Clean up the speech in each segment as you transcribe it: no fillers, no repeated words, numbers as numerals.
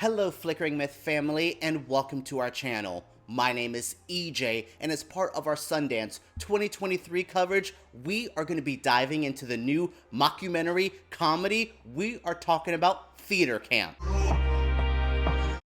Hello Flickering Myth family and welcome to our channel. My name is EJ and as part of our Sundance 2023 coverage, we are going to be diving into the new mockumentary comedy. We are talking about Theater Camp.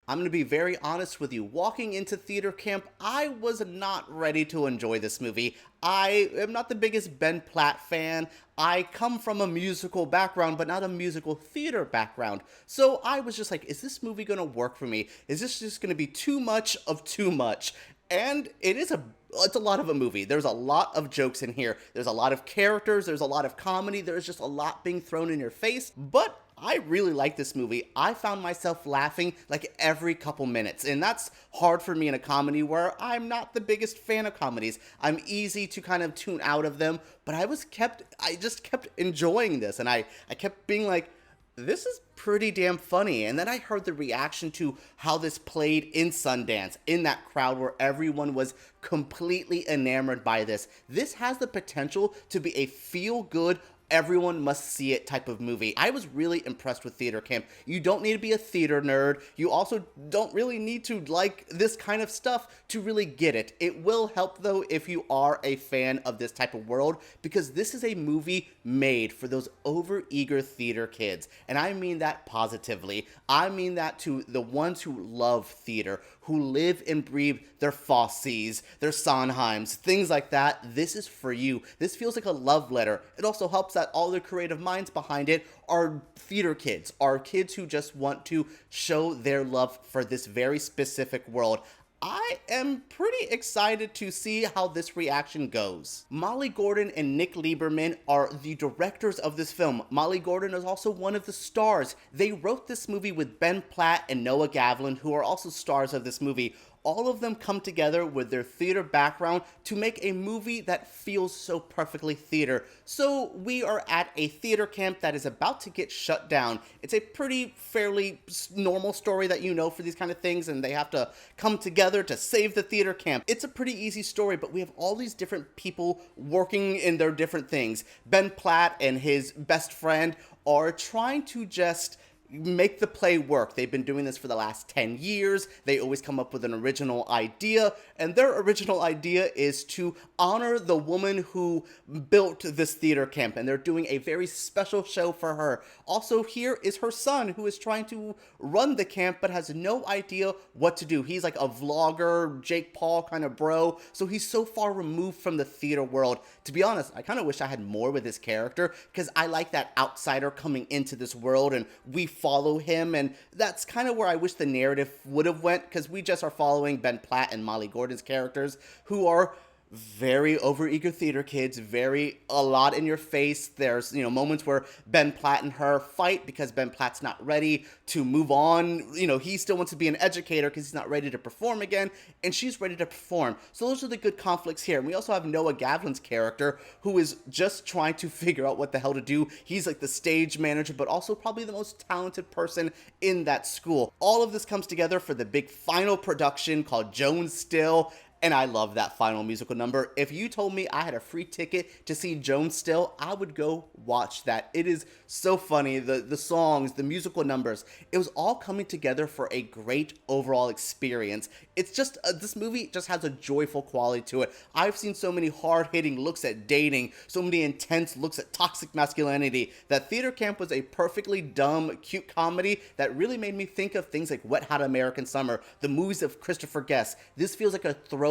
I'm going to be very honest with you. Walking into theater camp, I was not ready to enjoy this movie. I am not the biggest Ben Platt fan. I come from a musical background, but not a musical theater background. So I was just like, is this movie going to work for me? Is this just going to be too much of too much? And it's a lot of a movie. There's a lot of jokes in here. There's a lot of characters. There's a lot of comedy. There's just a lot being thrown in your face. But I really like this movie. I found myself laughing like every couple minutes, and that's hard for me in a comedy where I'm not the biggest fan of comedies. I'm easy to kind of tune out of them, but I just kept enjoying this, and I kept being like, this is pretty damn funny. And then I heard the reaction to how this played in Sundance, in that crowd where everyone was completely enamored by this. This has the potential to be a feel-good, everyone must see it type of movie. I was really impressed with Theater Camp. You don't need to be a theater nerd. You also don't really need to like this kind of stuff to really get it. It will help though if you are a fan of this type of world, because this is a movie made for those overeager theater kids. And I mean that positively. I mean that to the ones who love theater, who live and breathe their Fosse's, their Sondheims, things like that. This is for you. This feels like a love letter. It also helps that all the creative minds behind it are theater kids, are kids who just want to show their love for this very specific world. I am pretty excited to see how this reaction goes. Molly Gordon and Nick Lieberman are the directors of this film. Molly Gordon is also one of the stars. They wrote this movie with Ben Platt and Noah Galvin, who are also stars of this movie. All of them come together with their theater background to make a movie that feels so perfectly theater. So we are at a theater camp that is about to get shut down. It's a fairly normal story that you know for these kind of things, and they have to come together to save the theater camp. It's a pretty easy story, but we have all these different people working in their different things. Ben Platt and his best friend are trying to just make the play work. They've been doing this for the last 10 years. They always come up with an original idea, and their original idea is to honor the woman who built this theater camp, and they're doing a very special show for her. Also, here is her son, who is trying to run the camp but has no idea what to do. He's like a vlogger, Jake Paul kind of bro, so he's so far removed from the theater world. To be honest, I kind of wish I had more with his character, because I like that outsider coming into this world, and we follow him, and that's kind of where I wish the narrative would have went, because we just are following Ben Platt and Molly Gordon's characters, who are very overeager theater kids, a lot in your face. There's, moments where Ben Platt and her fight because Ben Platt's not ready to move on. He still wants to be an educator because he's not ready to perform again, and she's ready to perform. So those are the good conflicts here. And we also have Noah Gavlin's character, who is just trying to figure out what the hell to do. He's like the stage manager, but also probably the most talented person in that school. All of this comes together for the big final production called Joan Still. And I love that final musical number. If you told me I had a free ticket to see Joan Still, I would go watch that. It is so funny. The songs, the musical numbers, it was all coming together for a great overall experience. It's just, this movie just has a joyful quality to it. I've seen so many hard-hitting looks at dating, so many intense looks at toxic masculinity, that Theater Camp was a perfectly dumb, cute comedy that really made me think of things like Wet Hot American Summer, the movies of Christopher Guest. This feels like a throwback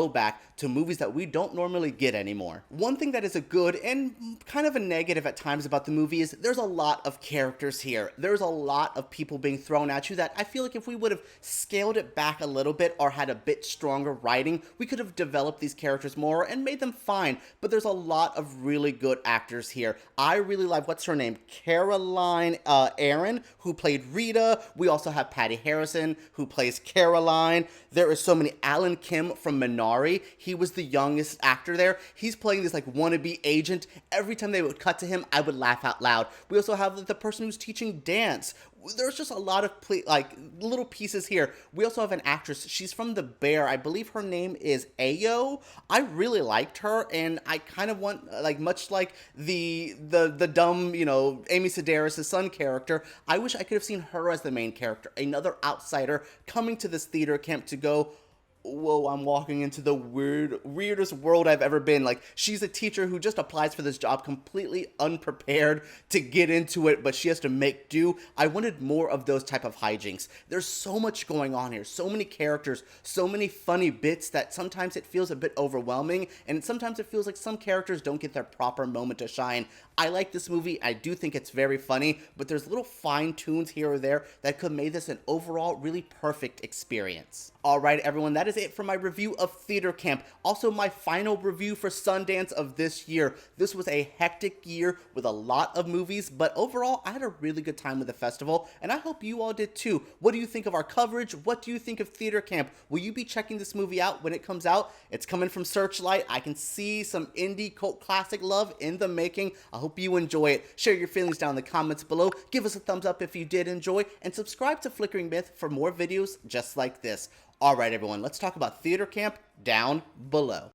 to movies that we don't normally get anymore. One thing that is a good and kind of a negative at times about the movie is there's a lot of characters here. There's a lot of people being thrown at you that I feel like if we would have scaled it back a little bit or had a bit stronger writing, we could have developed these characters more and made them fine. But there's a lot of really good actors here. I really like, what's her name? Caroline Aaron, who played Rita. We also have Patti Harrison, who plays Caroline. There is so many. Alan Kim from Menard Minari. He was the youngest actor there. He's playing this like wannabe agent. Every time they would cut to him, I would laugh out loud. We also have the person who's teaching dance. There's just a lot of little pieces here. We also have an actress. She's from The Bear. I believe her name is Ayo. I really liked her, and I kind of want, like, much like the dumb, you know, Amy Sedaris' son character, I wish I could have seen her as the main character. Another outsider coming to this theater camp to go, whoa, I'm walking into the weirdest world I've ever been. Like, she's a teacher who just applies for this job completely unprepared to get into it, but she has to make do. I wanted more of those type of hijinks. There's so much going on here, so many characters, so many funny bits that sometimes it feels a bit overwhelming, and sometimes it feels like some characters don't get their proper moment to shine. I like this movie. I do think it's very funny, but there's little fine tunes here or there that could make this an overall really perfect experience. Alright everyone, that is it for my review of Theater Camp. Also my final review for Sundance of this year. This was a hectic year with a lot of movies, but overall I had a really good time with the festival, and I hope you all did too. What do you think of our coverage? What do you think of Theater Camp? Will you be checking this movie out when it comes out? It's coming from Searchlight. I can see some indie cult classic love in the making. I hope you enjoy it. Share your feelings down in the comments below. Give us a thumbs up if you did enjoy, and subscribe to Flickering Myth for more videos just like this. Alright everyone, let's talk about Theater Camp down below.